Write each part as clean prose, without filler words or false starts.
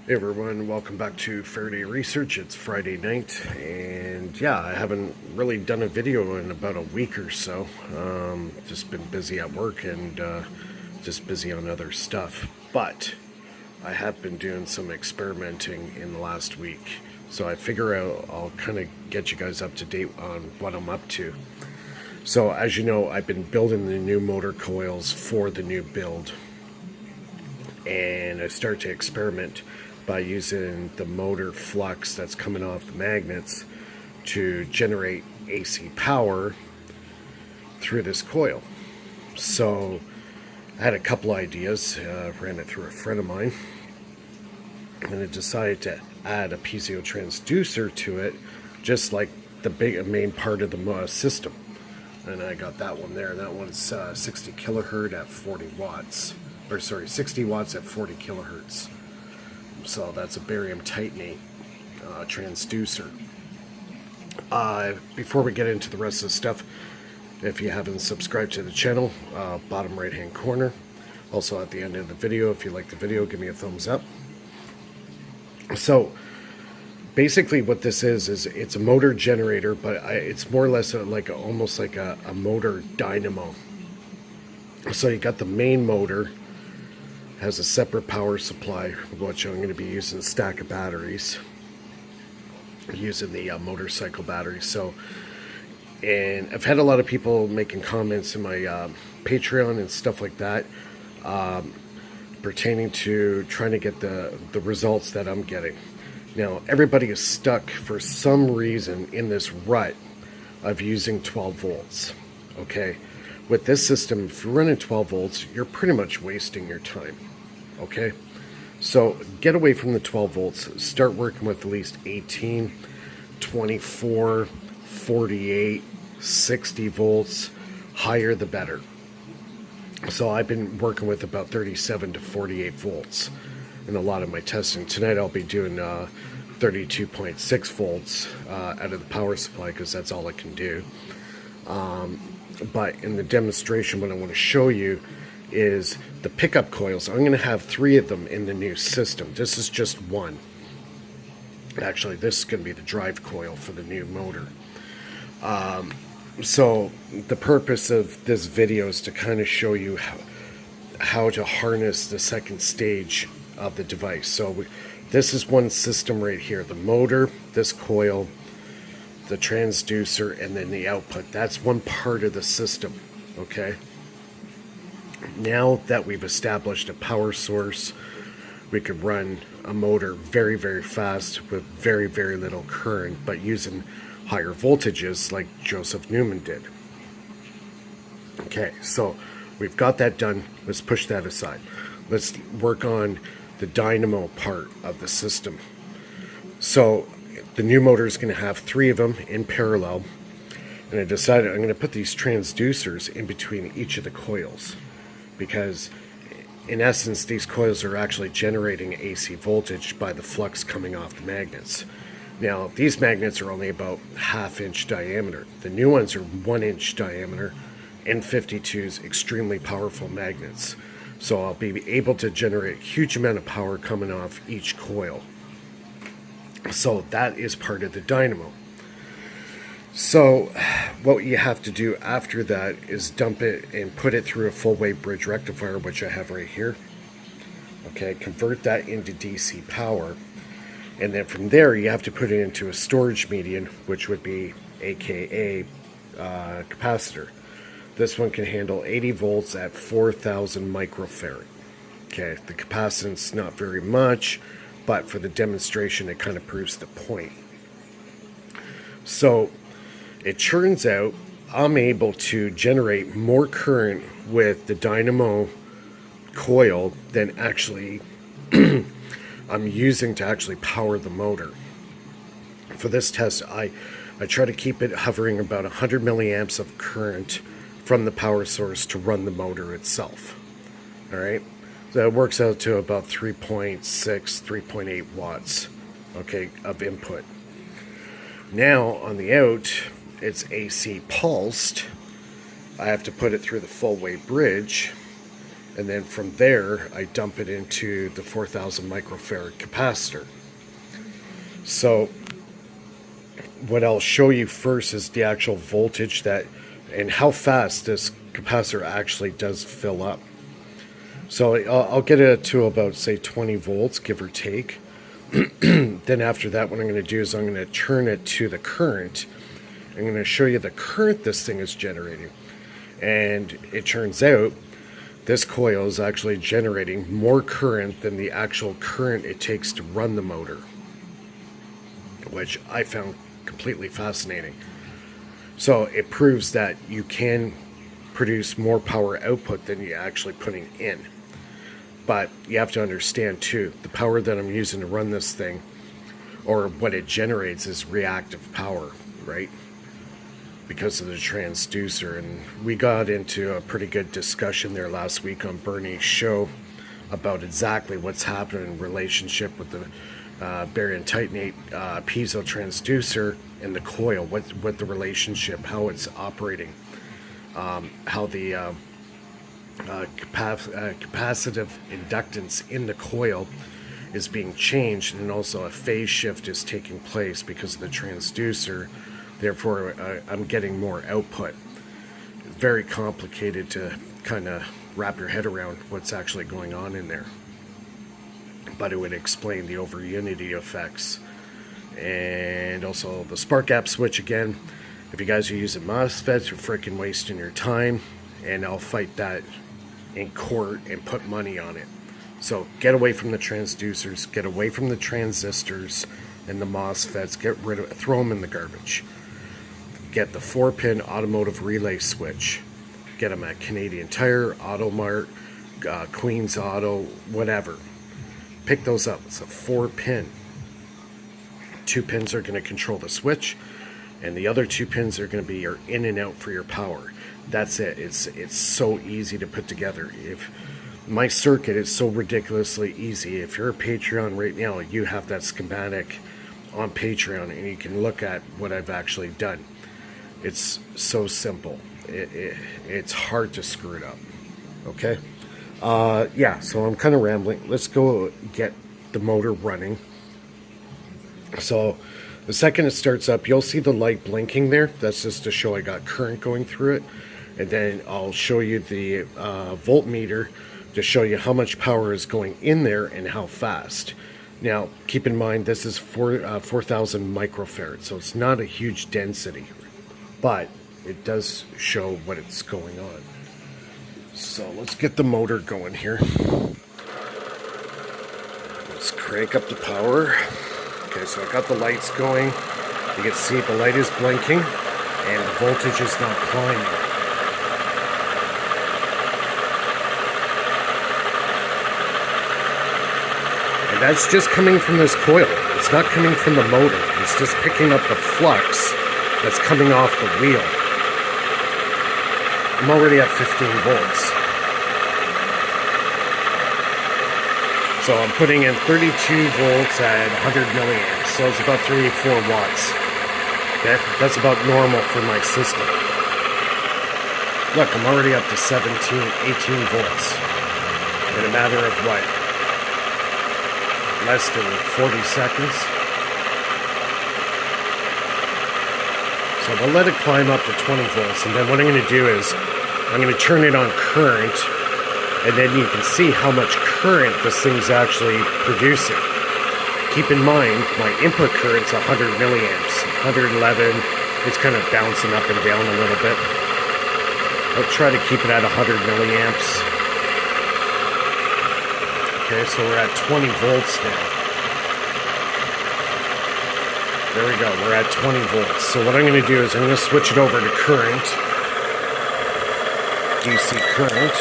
Hey everyone, welcome back to Faraday Research. It's Friday night, and yeah, I haven't really done a video in about a week or so. Just been busy at work and just busy on other stuff. But I have been doing some experimenting in the last week, so I figure out I'll kind of get you guys up to date on what I'm up to. So as you know, I've been building the new motor coils for the new build, and I start to experiment by using the motor flux that's coming off the magnets to generate AC power through this coil. So I had a couple ideas, ran it through a friend of mine, and I decided to add a piezo transducer to it, just like the main part of the system. And I got that one there. That one's 60 kilohertz at 40 watts. Or sorry, 60 watts at 40 kilohertz. So that's a barium titanate transducer. Before we get into the rest of the stuff, if you haven't subscribed to the channel, bottom right hand corner. Also at the end of the video, if you like the video, give me a thumbs up. So basically what this is it's a motor generator, but it's more or less almost like a motor dynamo. So you got the main motor, has a separate power supply, which I'm going to be using a stack of batteries, using the motorcycle battery. So, and I've had a lot of people making comments in my Patreon and stuff like that, pertaining to trying to get the results that I'm getting. Now, everybody is stuck for some reason in this rut of using 12 volts, okay? With this system, if you're running 12 volts, you're pretty much wasting your time, okay? So get away from the 12 volts. Start working with at least 18, 24, 48, 60 volts. Higher the better. So I've been working with about 37 to 48 volts in a lot of my testing. Tonight I'll be doing 32.6 volts out of the power supply, because that's all I can do. But in the demonstration, what I want to show you is the pickup coils. I'm going to have 3 of them in the new system. This is just one. Actually, this is going to be the drive coil for the new motor. So the purpose of this video is to kind of show you how to harness the second stage of the device. So this is one system right here. The motor, this coil, the transducer, and then the output. That's one part of the system, okay? Now that we've established a power source, we could run a motor very, very fast with very, very little current, but using higher voltages like Joseph Newman did. Okay, so we've got that done. Let's push that aside. Let's work on the dynamo part of the system. So the new motor is going to have 3 of them in parallel, and I decided I'm going to put these transducers in between each of the coils, because in essence these coils are actually generating AC voltage by the flux coming off the magnets. Now these magnets are only about 1/2 inch diameter. The new ones are 1 inch diameter, N52s, extremely powerful magnets. So I'll be able to generate a huge amount of power coming off each coil. So that is part of the dynamo. So what you have to do after that is dump it and put it through a full wave bridge rectifier, which I have right here. Okay, convert that into DC power. And then from there you have to put it into a storage medium, which would be AKA capacitor. This one can handle 80 volts at 4,000 microfarad. Okay, the capacitance not very much, but for the demonstration it kind of proves the point. So it turns out I'm able to generate more current with the dynamo coil than actually I'm using to actually power the motor. For this test, I try to keep it hovering about 100 milliamps of current from the power source to run the motor itself. All right, so it works out to about 3.6, 3.8 watts, okay, of input. Now on the out, it's AC pulsed. I have to put it through the full wave bridge, And then from there, I dump it into the 4,000 microfarad capacitor. So what I'll show you first is the actual voltage and how fast this capacitor actually does fill up. So I'll get it to about, say, 20 volts, give or take. Then after that, what I'm going to do is I'm going to turn it to the current. I'm going to show you the current this thing is generating. And it turns out this coil is actually generating more current than the actual current it takes to run the motor, which I found completely fascinating. So it proves that you can produce more power output than you're actually putting in. But you have to understand too, the power that I'm using to run this thing, or what it generates, is reactive power, right? Because of the transducer. And we got into a pretty good discussion there last week on Bernie's show about exactly what's happening in relationship with the barium titanate piezo transducer and the coil, what the relationship, how it's operating, how the capacitive inductance in the coil is being changed, and also a phase shift is taking place because of the transducer. Therefore, I'm getting more output. It's very complicated to kind of wrap your head around what's actually going on in there. But it would explain the over unity effects. And also the spark gap switch again. If you guys are using MOSFETs, you're freaking wasting your time. And I'll fight that in court and put money on it. So get away from the transducers, get away from the transistors and the MOSFETs, throw them in the garbage. Get the 4-pin automotive relay switch. Get them at Canadian Tire, Automart, Queens Auto, whatever. Pick those up. It's a 4-pin. 2 pins are going to control the switch, and the other 2 pins are going to be your in and out for your power. That's it. It's so easy to put together. If my circuit is so ridiculously easy, if you're a Patreon right now, you have that schematic on Patreon, and you can look at what I've actually done. It's so simple. It's hard to screw it up. Okay. Yeah. So I'm kind of rambling. Let's go get the motor running. So the second it starts up, you'll see the light blinking there. That's just to show I got current going through it. And then I'll show you the voltmeter to show you how much power is going in there and how fast. Now, keep in mind, this is 4,000 microfarads, so it's not a huge density, but it does show what it's going on. So let's get the motor going here. Let's crank up the power. Okay, so I got the lights going. You can see the light is blinking and the voltage is not climbing. And that's just coming from this coil. It's not coming from the motor. It's just picking up the flux that's coming off the wheel. I'm already at 15 volts. So I'm putting in 32 volts at 100 milliamps. So it's about 3 or 4 watts. Okay? That's about normal for my system. Look, I'm already up to 17, 18 volts. In a matter of what? Less than 40 seconds. So I'll let it climb up to 20 volts. And then what I'm going to do is I'm going to turn it on current. And then you can see how much current this thing's actually producing. Keep in mind, my input current's 100 milliamps, 111. It's kind of bouncing up and down a little bit. I'll try to keep it at 100 milliamps. Okay, so we're at 20 volts now. There we go, we're at 20 volts. So what I'm going to do is I'm going to switch it over to current. DC current.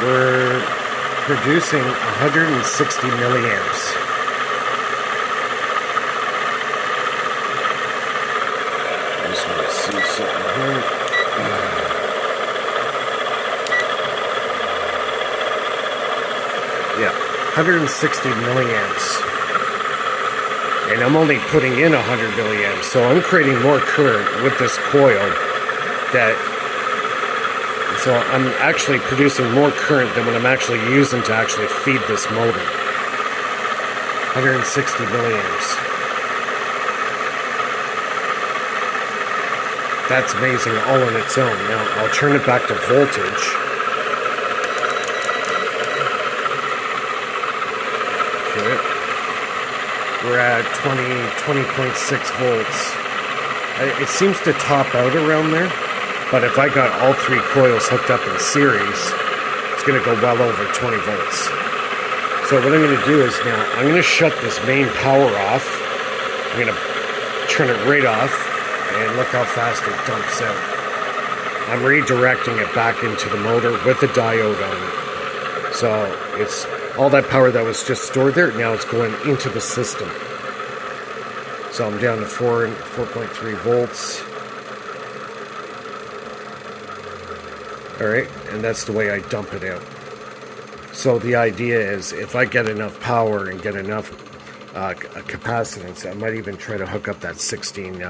We're producing 160 milliamps. I just want to see something here. Yeah, 160 milliamps. and I'm only putting in 100 milliamps, so I'm creating more current with this coil. So I'm actually producing more current than what I'm actually using to actually feed this motor. 160 milliamps. That's amazing all on its own. Now I'll turn it back to voltage. Okay. We're at 20.6 volts. It seems to top out around there, but if I got all three coils hooked up in series, it's going to go well over 20 volts. So what I'm going to do is now, I'm going to shut this main power off. I'm going to turn it right off. And look how fast it dumps out. I'm redirecting it back into the motor with the diode on it. So it's all that power that was just stored there, now it's going into the system. So I'm down to 4.3 volts. Alright, and that's the way I dump it out. So the idea is, if I get enough power and get enough capacitance, I might even try to hook up that 16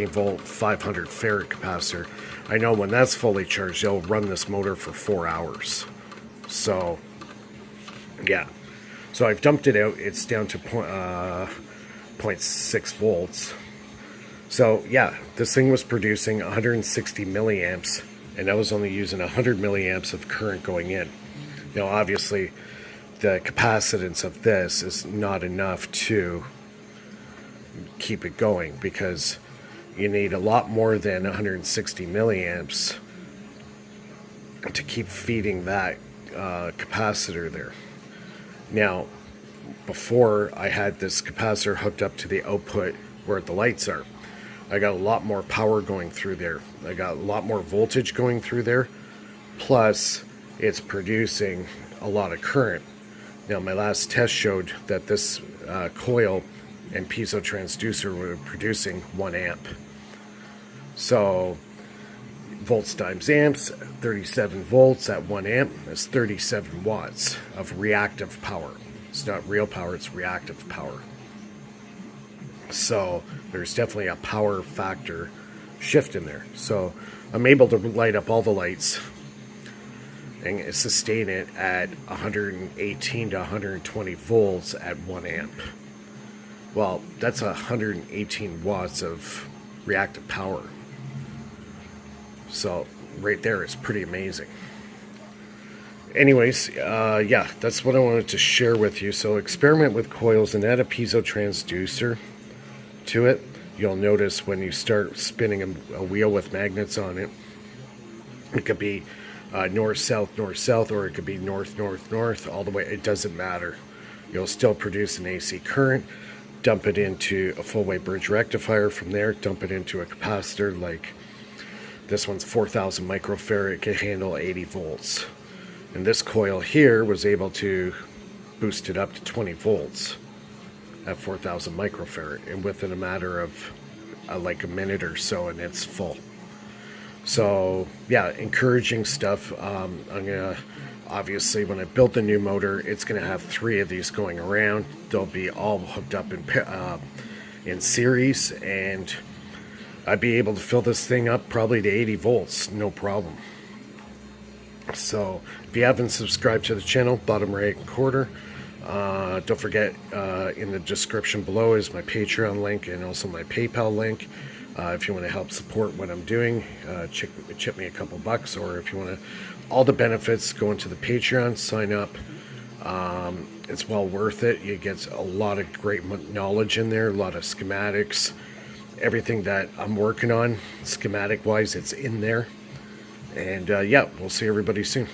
volt 500 farad capacitor. I know when that's fully charged, it'll run this motor for 4 hours. So yeah, so I've dumped it out. It's down to 0.6 volts. So yeah, this thing was producing 160 milliamps, and I was only using 100 milliamps of current going in. Now obviously the capacitance of this is not enough to keep it going, because you need a lot more than 160 milliamps to keep feeding that capacitor there. Now, before I had this capacitor hooked up to the output where the lights are, I got a lot more power going through there. I got a lot more voltage going through there, plus it's producing a lot of current. Now, my last test showed that this coil and piezo transducer were producing 1 amp. So volts times amps, 37 volts at 1 amp, that's 37 watts of reactive power. It's not real power, it's reactive power. So there's definitely a power factor shift in there. So I'm able to light up all the lights and sustain it at 118 to 120 volts at 1 amp. Well, that's 118 watts of reactive power. So right there is pretty amazing. Anyways, yeah, that's what I wanted to share with you. So experiment with coils and add a piezo transducer to it. You'll notice when you start spinning a wheel with magnets on it, it could be north-south, north-south, or it could be north-north-north, all the way. It doesn't matter. You'll still produce an AC current. Dump it into a full-wave bridge rectifier. From there, dump it into a capacitor. Like this one's 4,000 microfarad. It can handle 80 volts. And this coil here was able to boost it up to 20 volts at 4,000 microfarad, and within a matter of like a minute or so, and it's full. So yeah, encouraging stuff. I'm gonna, obviously, when I build the new motor, it's gonna have 3 of these going around. They'll be all hooked up in series, and I'd be able to fill this thing up probably to 80 volts, no problem. So if you haven't subscribed to the channel, bottom right corner, don't forget, in the description below is my Patreon link and also my PayPal link. If you want to help support what I'm doing, chip me a couple bucks, or if you want to, all the benefits go into the Patreon, sign up. It's well worth it. You get a lot of great knowledge in there, a lot of schematics, everything that I'm working on schematic wise, it's in there. And yeah, we'll see everybody soon.